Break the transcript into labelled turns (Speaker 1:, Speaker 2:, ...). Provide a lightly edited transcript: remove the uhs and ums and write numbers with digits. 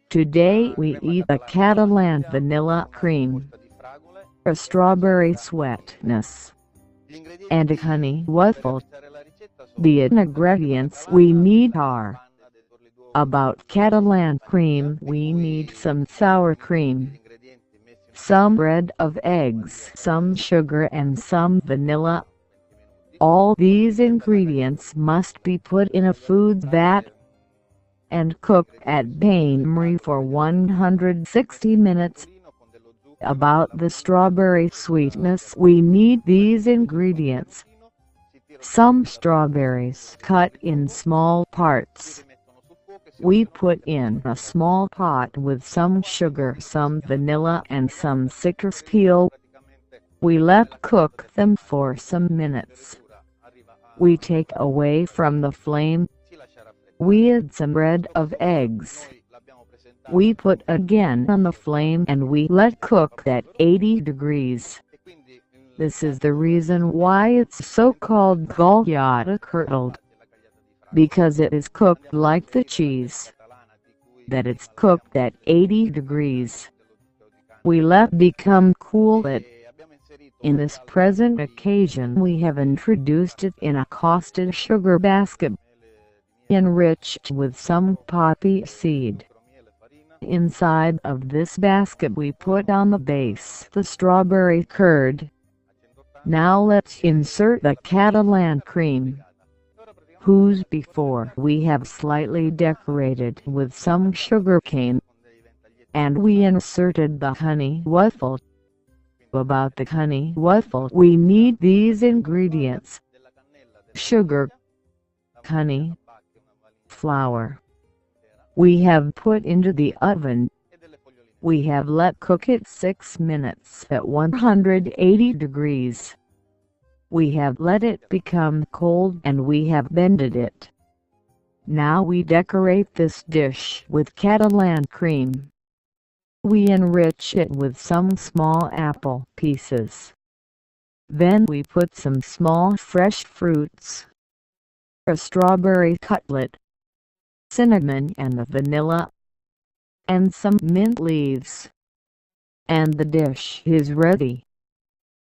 Speaker 1: Today we eat a Catalan vanilla cream, a strawberry sweetness, and a honey waffle. The ingredients we need are: about Catalan cream, we need some sour cream, some bread of eggs, some sugar and some vanilla. All these ingredients must be put in a food vat and cooked at bain-marie for 160 minutes. About the strawberry sweetness, we need these ingredients: some strawberries cut in small parts. We put in a small pot with some sugar, some vanilla and some citrus peel. We let cook them for some minutes. We take away from the flame. We add some bread of eggs. We put again on the flame and we let cook at 80 degrees. This is the reason why it's so called gagliata curdled, because it is cooked like the cheese, that it's cooked at 80 degrees. We let become cool it. In this present occasion we have introduced it in a caustic sugar basket, enriched with some poppy seed. Inside of this basket we put on the base the strawberry curd. Now let's insert the Catalan cream, whose before we have slightly decorated with some sugar cane, and we inserted the honey waffle. About the honey waffle, we need these ingredients: sugar, honey, flour. We have put into the oven. We have let cook it 6 minutes at 180 degrees. We have let it become cold and we have bended it. Now we decorate this dish with Catalan cream. We enrich it with some small apple pieces. Then we put some small fresh fruits, a strawberry cutlet, cinnamon and the vanilla, and some mint leaves. And the dish is ready.